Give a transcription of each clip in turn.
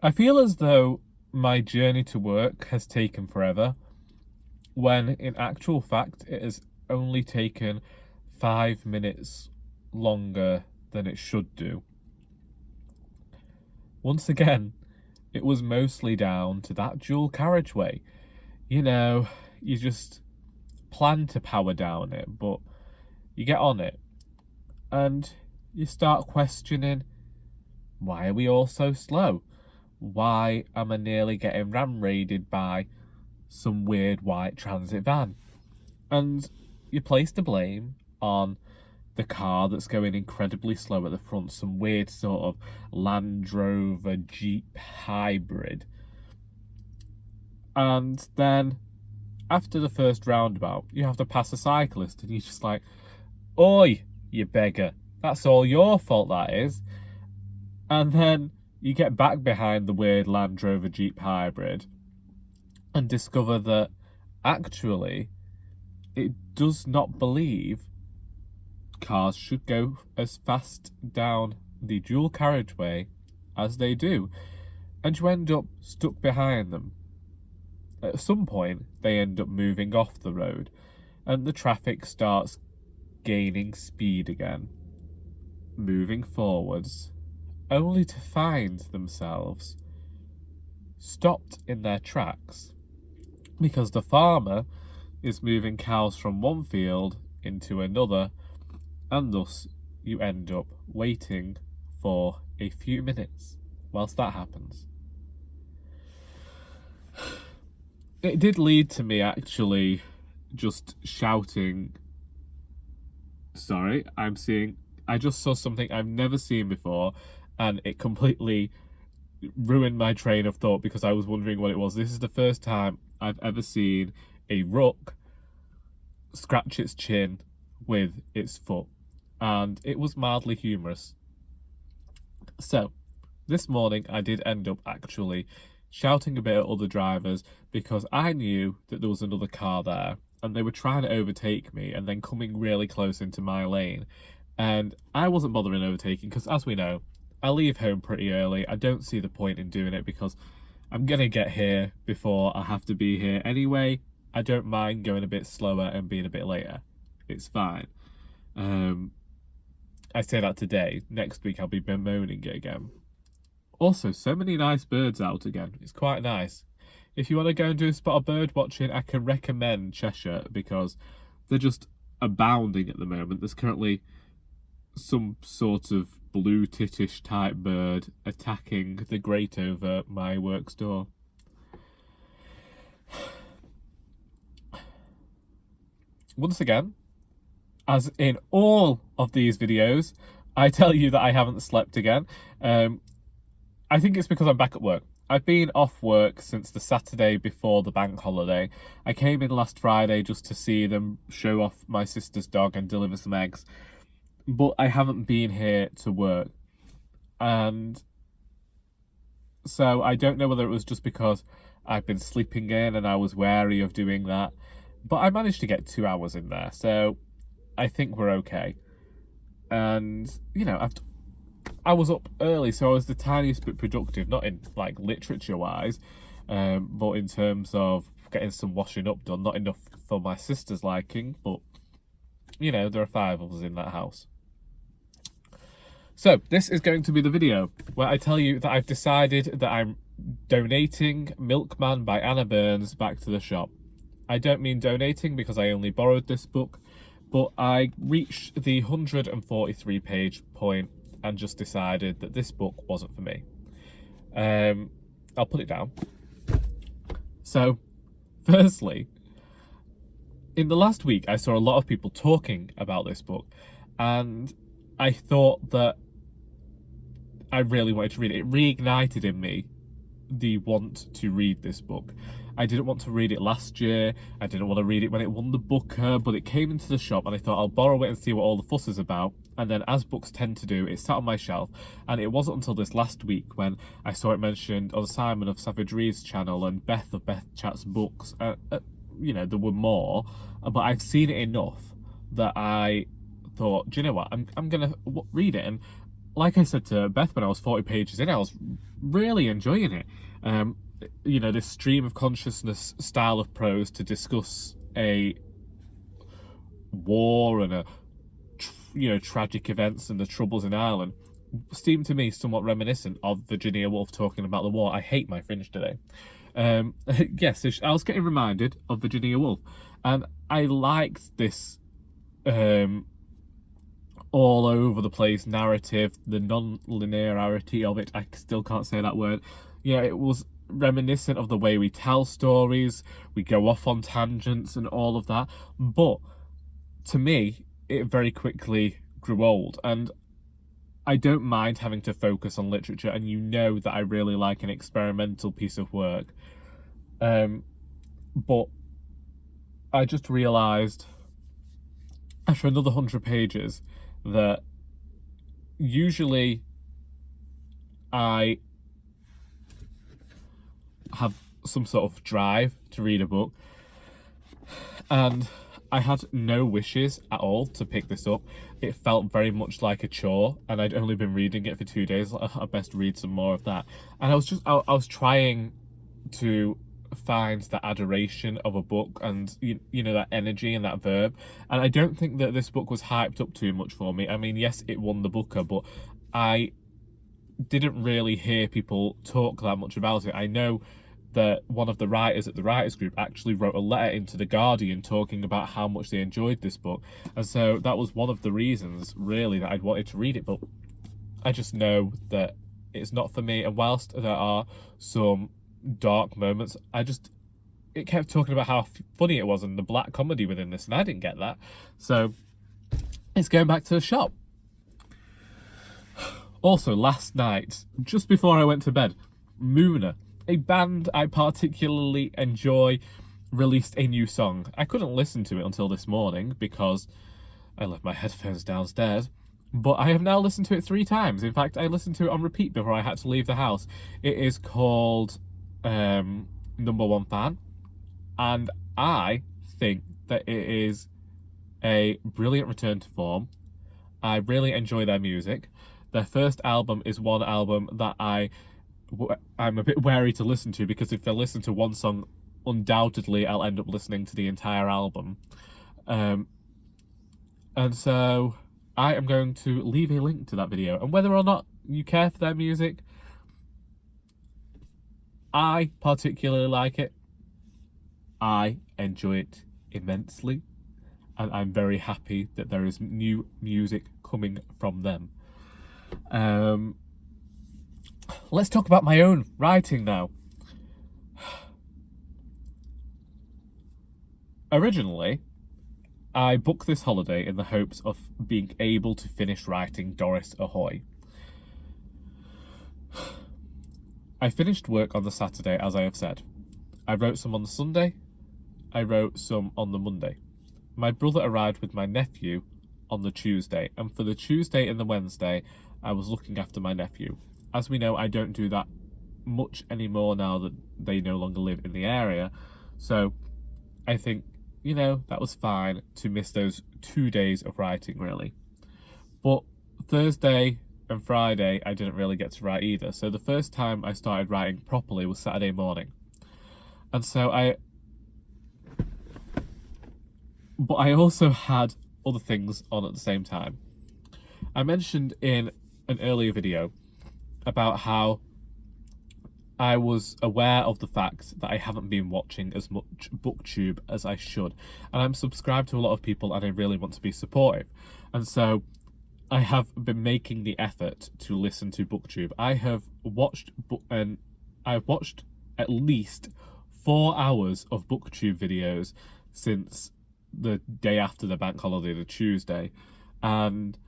I feel as though my journey to work has taken forever, when in actual fact it has only taken 5 minutes longer than it should do. Once again, it was mostly down to that dual carriageway. You know, you just plan to power down it, but you get on it and you start questioning, why are we all so slow? Why am I nearly getting ram-raided by some weird white transit van? And you place the blame on the car that's going incredibly slow at the front, some weird sort of Land Rover Jeep hybrid. And then after the first roundabout, you have to pass a cyclist and you're just like, oi, you beggar, that's all your fault, that is. And then you get back behind the weird Land Rover Jeep hybrid and discover that actually it does not believe cars should go as fast down the dual carriageway as they do, and you end up stuck behind them. At some point, they end up moving off the road, and the traffic starts gaining speed again, moving forwards, only to find themselves stopped in their tracks because the farmer is moving cows from one field into another, and thus you end up waiting for a few minutes whilst that happens. It did lead to me actually just shouting, sorry, I just saw something I've never seen before, and it completely ruined my train of thought because I was wondering what it was. This is the first time I've ever seen a rook scratch its chin with its foot, and it was mildly humorous. So this morning I did end up actually shouting a bit at other drivers because I knew that there was another car there and they were trying to overtake me and then coming really close into my lane, and I wasn't bothering overtaking because, as we know, I leave home pretty early. I don't see the point in doing it because I'm gonna get here before I have to be here anyway. I don't mind going a bit slower and being a bit later. It's fine. I say that today. Next week I'll be bemoaning it again. Also, so many nice birds out again. It's quite nice. If you want to go and do a spot of bird watching, I can recommend Cheshire because they're just abounding at the moment. There's currently some sort of blue titish type bird attacking the grate over my work's door. Once again, as in all of these videos, I tell you that I haven't slept again. I think it's because I'm back at work. I've been off work since the Saturday before the bank holiday. I came in last Friday just to see them, show off my sister's dog and deliver some eggs. But I haven't been here to work. And so I don't know whether it was just because I've been sleeping in and I was wary of doing that. But I managed to get 2 hours in there, so I think we're okay. And, you know, I was up early, so I was the tiniest bit productive, not in, like, literature-wise, but in terms of getting some washing up done. Not enough for my sister's liking, but, you know, there are 5 of us in that house. So, this is going to be the video where I tell you that I've decided that I'm donating Milkman by Anna Burns back to the shop. I don't mean donating because I only borrowed this book, but I reached the 143 page point and just decided that this book wasn't for me. I'll put it down. So, firstly, in the last week, I saw a lot of people talking about this book, and I thought that I really wanted to read it. It reignited in me the want to read this book. I didn't want to read it last year. I didn't want to read it when it won the Booker, but it came into the shop and I thought I'll borrow it and see what all the fuss is about. And then, as books tend to do, it sat on my shelf. And it wasn't until this last week when I saw it mentioned on Simon of Savage Reed's channel and Beth of Beth Chats Books. You know, there were more, but I've seen it enough that I thought, do you know what? I'm gonna read it. And like I said to Beth when I was 40 pages in, I was really enjoying it. You know, this stream of consciousness style of prose to discuss a war and tragic events and the troubles in Ireland seemed to me somewhat reminiscent of Virginia Woolf talking about the war. I hate my fringe today. Yes, so I was getting reminded of Virginia Woolf, and I liked this all over the place narrative, the non-linearity of it. I still can't say that word. Yeah, it was reminiscent of the way we tell stories, we go off on tangents and all of that, but to me it very quickly grew old, and I don't mind having to focus on literature, and you know that I really like an experimental piece of work, but I just realised after another 100 pages that usually I have some sort of drive to read a book, and I had no wishes at all to pick this up. It felt very much like a chore, and I'd only been reading it for 2 days. I best read some more of that. And I was trying to find that adoration of a book, and you know, that energy and that verb. And I don't think that this book was hyped up too much for me. I mean, yes, it won the Booker, but I didn't really hear people talk that much about it. I know that one of the writers at the writers group actually wrote a letter into the Guardian talking about how much they enjoyed this book, and so that was one of the reasons really that I'd wanted to read it. But I just know that it's not for me, and whilst there are some dark moments, it kept talking about how funny it was and the black comedy within this, and I didn't get that, so it's going back to the shop. Also, last night, just before I went to bed, Moona, a band I particularly enjoy, released a new song. I couldn't listen to it until this morning because I left my headphones downstairs, but I have now listened to it 3 times. In fact, I listened to it on repeat before I had to leave the house. It is called Number One Fan, and I think that it is a brilliant return to form. I really enjoy their music. Their first album is one album that I'm a bit wary to listen to, because if I listen to one song, undoubtedly I'll end up listening to the entire album. And so I am going to leave a link to that video, and whether or not you care for their music, I particularly like it. I enjoy it immensely, and I'm very happy that there is new music coming from them. Let's talk about my own writing now. Originally, I booked this holiday in the hopes of being able to finish writing Doris Ahoy. I finished work on the Saturday, as I have said. I wrote some on the Sunday. I wrote some on the Monday. My brother arrived with my nephew on the Tuesday, and for the Tuesday and the Wednesday, I was looking after my nephew. As we know, I don't do that much anymore now that they no longer live in the area, so I think, you know, that was fine to miss those 2 days of writing, really. But Thursday and Friday, I didn't really get to write either, so the first time I started writing properly was Saturday morning. And so but I also had other things on at the same time. I mentioned in an earlier video about how I was aware of the fact that I haven't been watching as much Booktube as I should, and I'm subscribed to a lot of people and I really want to be supportive, and so I have been making the effort to listen to Booktube. I've watched at least 4 hours of Booktube videos since the day after the bank holiday, the Tuesday, and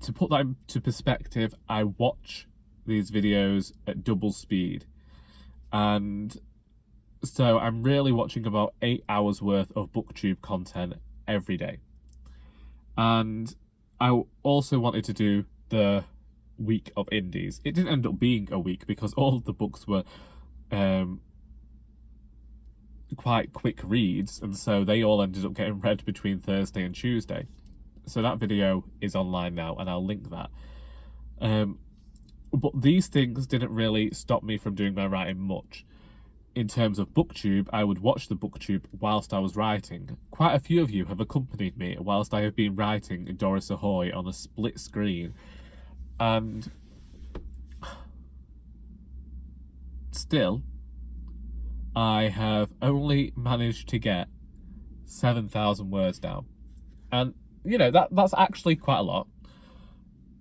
to put that into perspective, I watch these videos at double speed, and so I'm really watching about 8 hours worth of Booktube content every day. And I also wanted to do the week of indies. It didn't end up being a week because all of the books were quite quick reads, and so they all ended up getting read between Thursday and Tuesday. So that video is online now, and I'll link that. But these things didn't really stop me from doing my writing much. In terms of Booktube, I would watch the Booktube whilst I was writing. Quite a few of you have accompanied me whilst I have been writing Doris Ahoy on a split screen. And still, I have only managed to get 7,000 words down. And, you know, that's actually quite a lot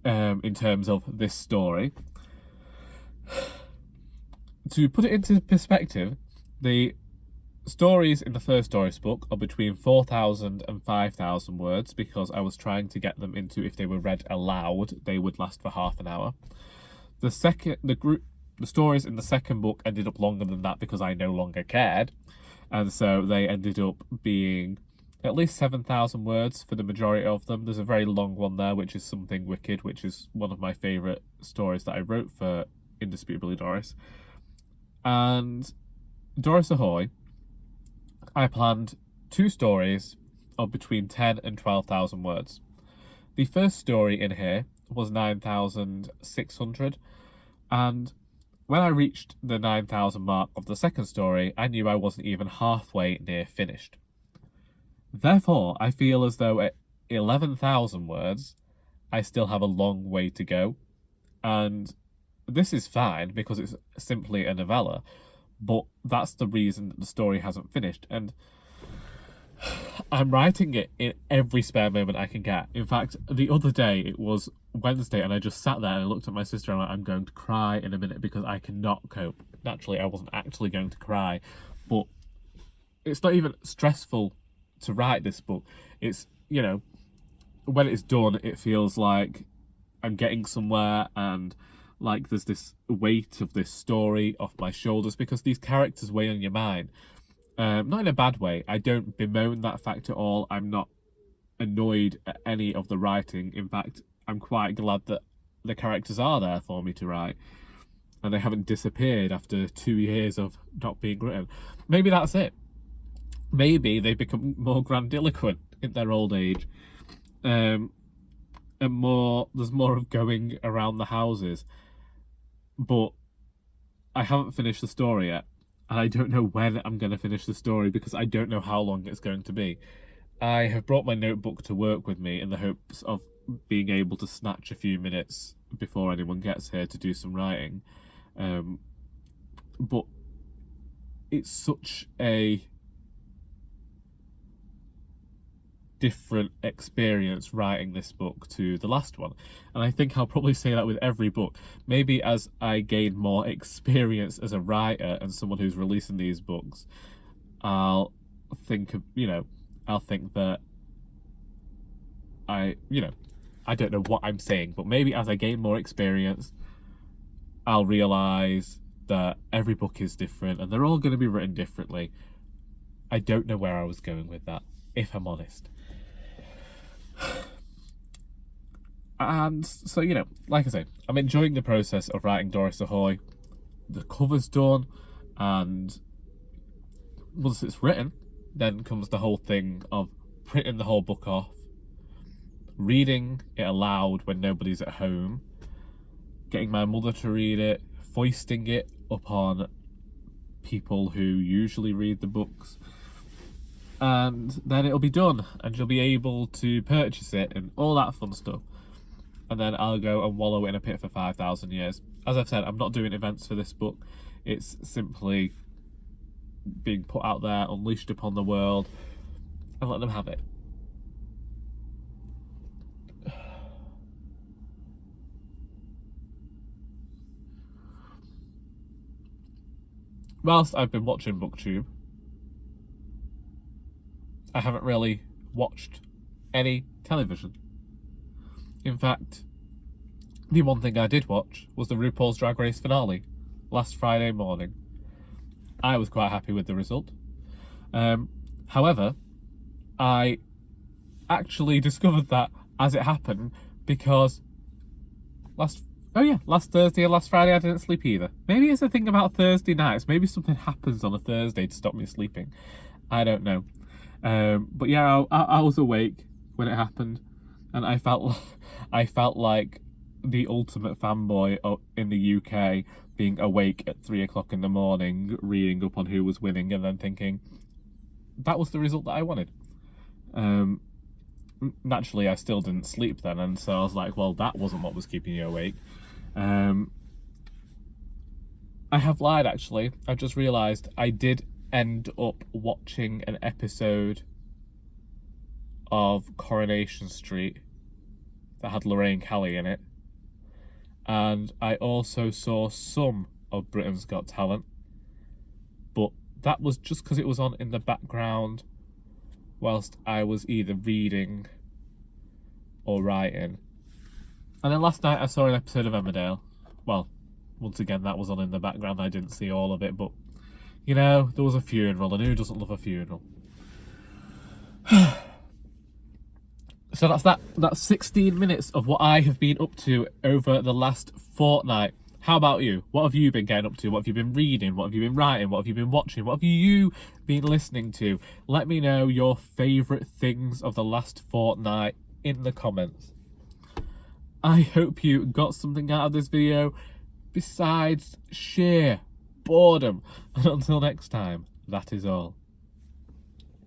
in terms of this story. To put it into perspective, the stories in the first Doris book are between 4,000 and 5,000 words, because I was trying to get them into, if they were read aloud, they would last for half an hour. The stories in the second book ended up longer than that because I no longer cared, and so they ended up being at least 7,000 words for the majority of them. There's a very long one there, which is Something Wicked, which is one of my favourite stories that I wrote for Indisputably Doris. And Doris Ahoy, I planned 2 stories of between 10 and 12,000 words. The first story in here was 9,600, and when I reached the 9,000 mark of the second story, I knew I wasn't even halfway near finished. Therefore, I feel as though at 11,000 words, I still have a long way to go. And this is fine because it's simply a novella, but that's the reason that the story hasn't finished. And I'm writing it in every spare moment I can get. In fact, the other day, it was Wednesday, and I just sat there and I looked at my sister and I'm going to cry in a minute because I cannot cope. Naturally, I wasn't actually going to cry, but it's not even stressful to write this book. It's, you know, when it's done, it feels like I'm getting somewhere, and like there's this weight of this story off my shoulders because these characters weigh on your mind. Not in a bad way. I don't bemoan that fact at all. I'm not annoyed at any of the writing. In fact, I'm quite glad that the characters are there for me to write, and they haven't disappeared after 2 years of not being written. Maybe that's it. Maybe they become more grandiloquent in their old age, and there's more of going around the houses. But I haven't finished the story yet, and I don't know when I'm going to finish the story because I don't know how long it's going to be. I have brought my notebook to work with me in the hopes of being able to snatch a few minutes before anyone gets here to do some writing. But it's such a different experience writing this book to the last one, and I think I'll probably say that with every book. Maybe as I gain more experience as a writer and someone who's releasing these books, I'll think that I don't know what I'm saying, but maybe as I gain more experience, I'll realise that every book is different and they're all going to be written differently. I don't know where I was going with that, if I'm honest. And so, you know, like I say, I'm enjoying the process of writing Doris Ahoy. The cover's done, and once it's written, then comes the whole thing of printing the whole book off, reading it aloud when nobody's at home, getting my mother to read it, foisting it upon people who usually read the books, and then it'll be done and you'll be able to purchase it and all that fun stuff. And then I'll go and wallow in a pit for 5,000 years. As I've said, I'm not doing events for this book. It's simply being put out there, unleashed upon the world, and let them have it. Whilst I've been watching Booktube, I haven't really watched any television. In fact, the one thing I did watch was the RuPaul's Drag Race finale last Friday morning. I was quite happy with the result. However, I actually discovered that as it happened because last Thursday and last Friday I didn't sleep either. Maybe it's a thing about Thursday nights. Maybe something happens on a Thursday to stop me sleeping. I don't know. But yeah, I was awake when it happened, and I felt like the ultimate fanboy in the UK, being awake at 3 o'clock in the morning, reading up on who was winning, and then thinking that was the result that I wanted. Naturally, I still didn't sleep then, and so I was like, well, that wasn't what was keeping you awake. I have lied, actually. I just realised I did end up watching an episode of Coronation Street that had Lorraine Kelly in it, and I also saw some of Britain's Got Talent, but that was just because it was on in the background whilst I was either reading or writing. And then last night I saw an episode of Emmerdale. Well, once again, that was on in the background. I didn't see all of it, but you know, there was a funeral, and who doesn't love a funeral? So that's that. That's 16 minutes of what I have been up to over the last fortnight. How about you? What have you been getting up to? What have you been reading? What have you been writing? What have you been watching? What have you been listening to? Let me know your favourite things of the last fortnight in the comments. I hope you got something out of this video besides sheer boredom. And until next time, that is all.